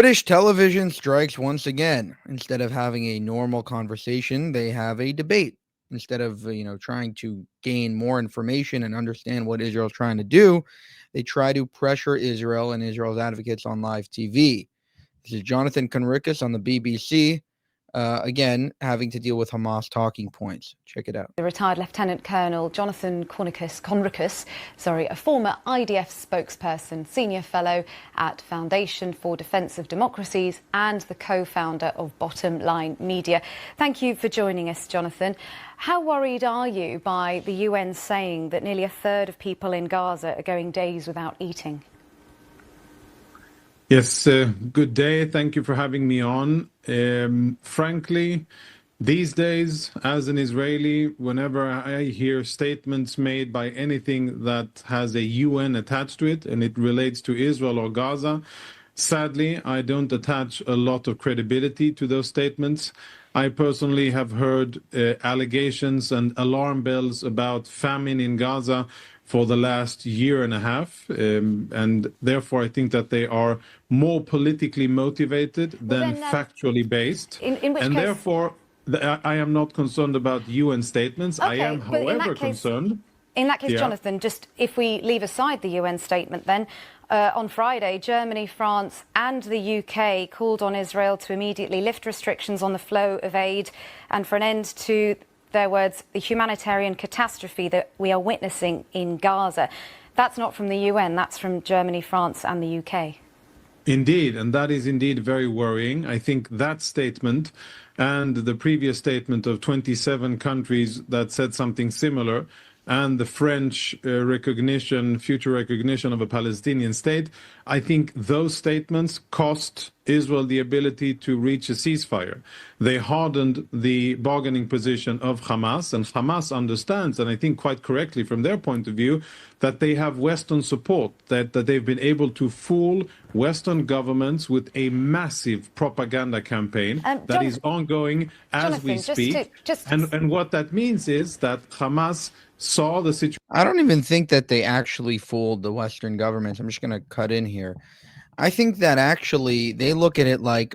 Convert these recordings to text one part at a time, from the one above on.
British television strikes once again. Instead of having a normal conversation, they have a debate. Instead of trying to gain more information and understand what Israel's trying to do, they try to pressure Israel and Israel's advocates on live TV. This is Jonathan Conricus on the BBC. Again, having to deal with Hamas talking points. Check it out. The retired Lieutenant Colonel Jonathan Conricus, a former IDF spokesperson, senior fellow at Foundation for Defence of Democracies and the co-founder of Bottom Line Media. Thank you for joining us, Jonathan. How worried are you by the UN saying that nearly a third of people in Gaza are going days without eating? Yes, good day. Thank you for having me on. Frankly, these days, as an Israeli, whenever I hear statements made by anything that has a UN attached to it and it relates to Israel or Gaza, sadly, I don't attach a lot of credibility to those statements. I personally have heard allegations and alarm bells about famine in Gaza for the last year and a half, and therefore I think that they are more politically motivated than factually based. In which and case... therefore, I am not concerned about UN statements. Okay, I am, however, concerned. In that case, Jonathan, just if we leave aside the UN statement then, on Friday, Germany, France and the UK called on Israel to immediately lift restrictions on the flow of aid and for an end to, their words, the humanitarian catastrophe that we are witnessing in Gaza. That's not from the UN, that's from Germany, France and the UK. Indeed, and that is indeed very worrying. I think that statement and the previous statement of 27 countries that said something similar, and the French future recognition of a Palestinian state, I think those statements cost Israel the ability to reach a ceasefire. They hardened the bargaining position of Hamas, and Hamas understands, and I think quite correctly from their point of view, that they have Western support, that they've been able to fool Western governments with a massive propaganda campaign that is ongoing as we speak. And what that means is that Hamas saw the situation. I don't even think that they actually fooled the Western governments. I'm just going to cut in here. I think that actually they look at it like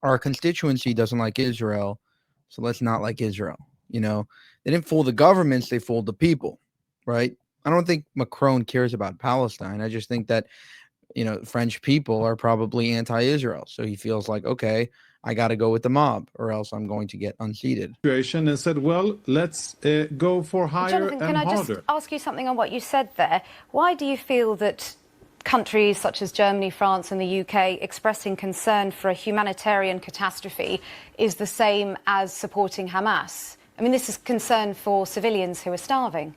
our constituency doesn't like Israel, so let's not like Israel. They didn't fool the governments, they fooled the people, right? I don't think Macron cares about Palestine. I just think that, French people are probably anti-Israel. So he feels like, okay, I got to go with the mob or else I'm going to get unseated. And said, well, let's go for higher Jonathan, and harder. can I just ask you something on what you said there? Why do you feel that countries such as Germany, France and the UK expressing concern for a humanitarian catastrophe is the same as supporting Hamas? I mean, this is concern for civilians who are starving.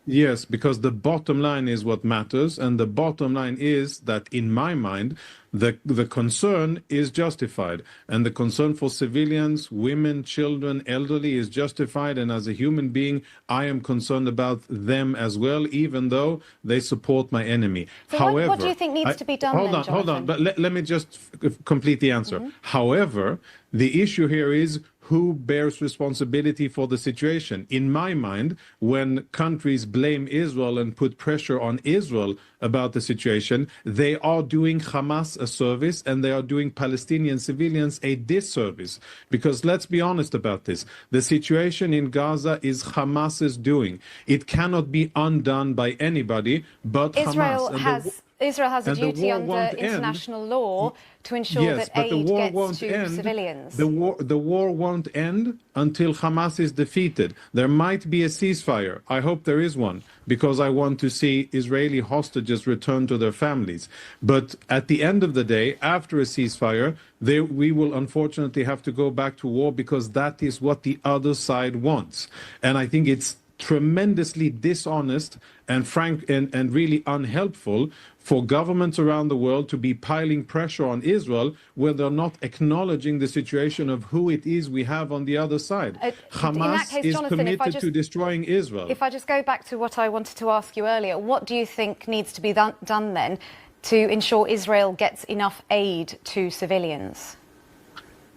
Yes, because the bottom line is what matters, and the bottom line is that, in my mind, the concern is justified, and the concern for civilians, women, children, elderly is justified, and as a human being, I am concerned about them as well, even though they support my enemy. So However, what do you think needs to be done then, Jonathan? Hold on, but let me just complete the answer. However, the issue here is who bears responsibility for the situation. In my mind, when countries blame Israel and put pressure on Israel about the situation, they are doing Hamas a service and they are doing Palestinian civilians a disservice. Because let's be honest about this. The situation in Gaza is Hamas's doing. It cannot be undone by anybody but Hamas. Israel has a duty under international law to ensure that aid gets to civilians. The war won't end until Hamas is defeated. There might be a ceasefire. I hope there is one, because I want to see Israeli hostages return to their families. But at the end of the day, after a ceasefire, we will unfortunately have to go back to war, because that is what the other side wants. And I think it's tremendously dishonest and frank and really unhelpful for governments around the world to be piling pressure on Israel when they're not acknowledging the situation of who it is we have on the other side. Hamas is committed to destroying Israel. If I just go back to what I wanted to ask you earlier, what do you think needs to be done then to ensure Israel gets enough aid to civilians?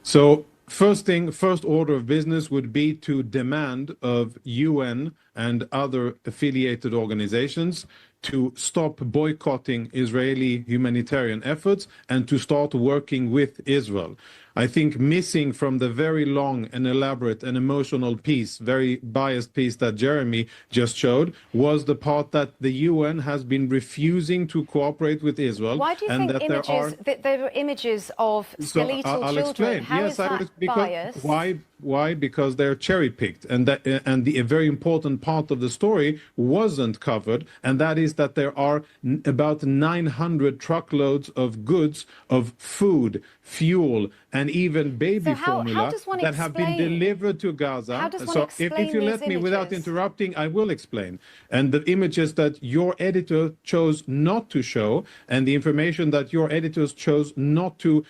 So first order of business would be to demand of UN and other affiliated organizations to stop boycotting Israeli humanitarian efforts and to start working with Israel. I think missing from the very long and elaborate and emotional piece, very biased piece that Jeremy just showed, was the part that the UN has been refusing to cooperate with Israel. Why do you and think that there were images of skeletal I'll children? explain. How Yes, is that biased? Why? Because they're cherry-picked, and a very important part of the story wasn't covered, and that is that there are about 900 truckloads of goods, of food, fuel, and even baby formula that have been delivered to Gaza. How does one So explain if you let me, without interrupting, I will explain. And the images that your editor chose not to show, and the information that your editors chose not to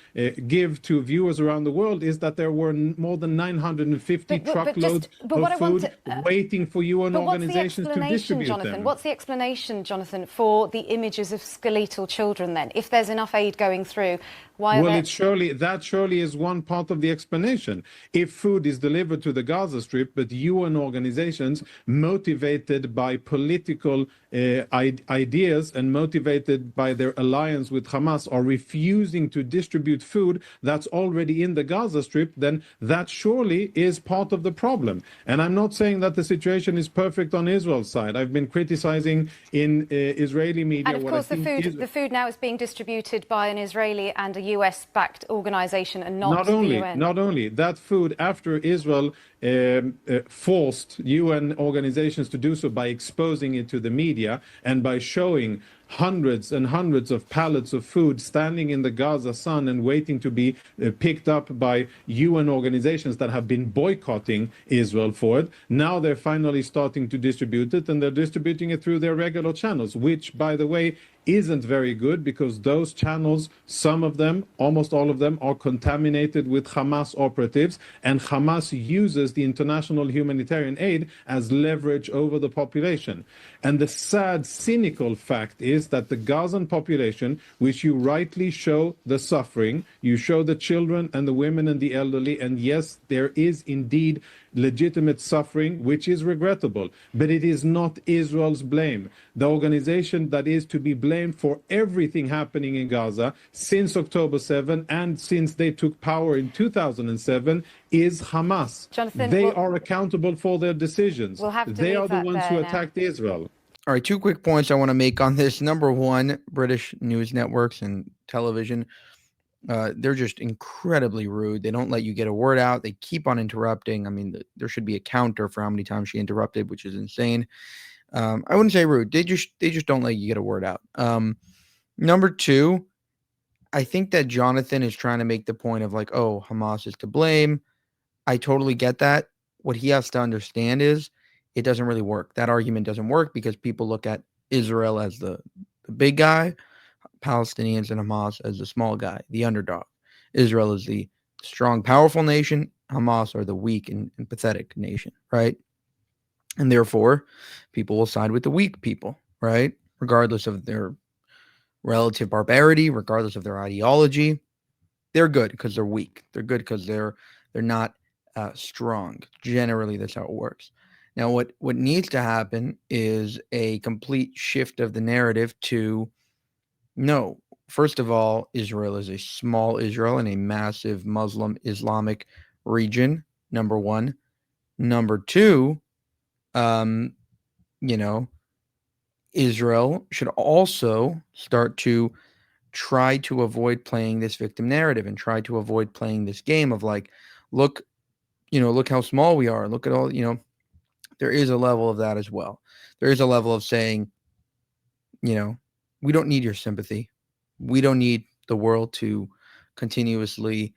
give to viewers around the world, is that there were more than 950 truckloads of food waiting for UN organizations to distribute them. What's the explanation, Jonathan, for the images of skeletal children then? If there's enough aid going through, why are that surely is one part of the explanation. If food is delivered to the Gaza Strip, but UN organizations motivated by political ideas and motivated by their alliance with Hamas are refusing to distribute food that's already in the Gaza Strip, then that surely is part of the problem. And I'm not saying that the situation is perfect on Israel's side. I've been criticizing in Israeli media. And of course, the food now is being distributed by an Israeli and a US-backed organization, and not the UN. Not only that food, after Israel forced UN organizations to do so by exposing it to the media and by showing hundreds and hundreds of pallets of food standing in the Gaza sun and waiting to be picked up by UN organizations that have been boycotting Israel for it. Now they're finally starting to distribute it, and they're distributing it through their regular channels, which, by the way, isn't very good, because those channels, some of them, almost all of them, are contaminated with Hamas operatives, and Hamas uses the international humanitarian aid as leverage over the population. And the sad, cynical fact is that the Gazan population, which you rightly show the suffering, you show the children and the women and the elderly, and yes, there is indeed legitimate suffering, which is regrettable, but it is not Israel's blame. The organization that is to be blamed for everything happening in Gaza since October 7 and since they took power in 2007 is Hamas. Jonathan, they are accountable for their decisions. They are the ones who attacked Israel. All right, 2 quick points I want to make on this. Number one, British news networks and television, they're just incredibly rude. They don't let you get a word out. They keep on interrupting. I mean, there should be a counter for how many times she interrupted, which is insane. I wouldn't say rude. They just don't let you get a word out. Number two, I think that Jonathan is trying to make the point of like, oh, Hamas is to blame. I totally get that. What he has to understand is it doesn't really work. That argument doesn't work because people look at Israel as the big guy, Palestinians and Hamas as the small guy, the underdog. Israel is the strong, powerful nation. Hamas are the weak and pathetic nation, right? And therefore, people will side with the weak people, right? Regardless of their relative barbarity, regardless of their ideology. They're good because they're weak. They're good because they're not strong. Generally, that's how it works. Now, what needs to happen is a complete shift of the narrative to, no, first of all, Israel is a small Israel in a massive Muslim Islamic region, number one. Number two, Israel should also start to try to avoid playing this victim narrative and try to avoid playing this game of like, look how small we are. Look at all, there is a level of that as well. There is a level of saying, we don't need your sympathy. We don't need the world to continuously,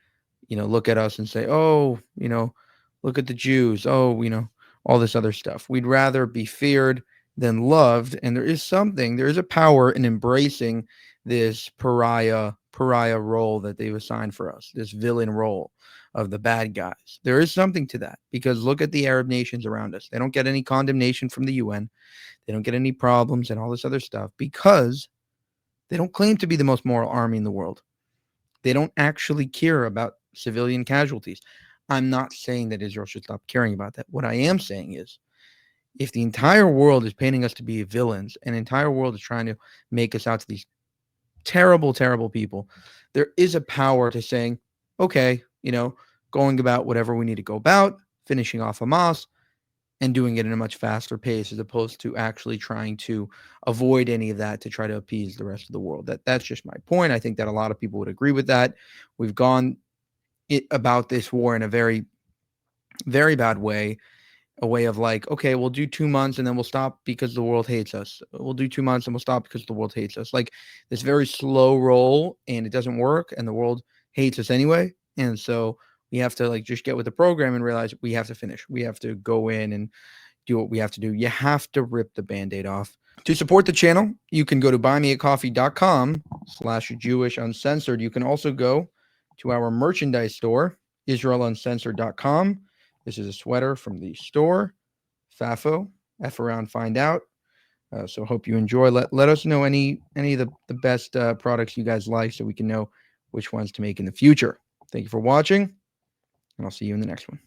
look at us and say, oh, look at the Jews. Oh, all this other stuff. We'd rather be feared than loved. And there is a power in embracing this pariah role that they've assigned for us, this villain role of the bad guys. There is something to that, because look at the Arab nations around us. They don't get any condemnation from the UN. They don't get any problems and all this other stuff because they don't claim to be the most moral army in the world. They don't actually care about civilian casualties. I'm not saying that Israel should stop caring about that. What I am saying is, if the entire world is painting us to be villains and the entire world is trying to make us out to these terrible, terrible people, there is a power to saying, okay, going about whatever we need to go about, finishing off Hamas, and doing it in a much faster pace as opposed to actually trying to avoid any of that to try to appease the rest of the world. That's just my point. I think that a lot of people would agree with that. We've gone about this war in a very, very bad way, a way of like, okay, we'll do 2 months and then we'll stop because the world hates us. We'll do 2 months and we'll stop because the world hates us. Like this very slow roll, and it doesn't work, and the world hates us anyway. And so we have to like just get with the program and realize we have to finish. We have to go in and do what we have to do. You have to rip the Band-Aid off. To support the channel, you can go to buymeacoffee.com/JewishUncensored. You can also go to our merchandise store, IsraelUncensored.com. This is a sweater from the store. FAFO, F around, find out. So hope you enjoy. Let us know any of the best products you guys like so we can know which ones to make in the future. Thank you for watching, and I'll see you in the next one.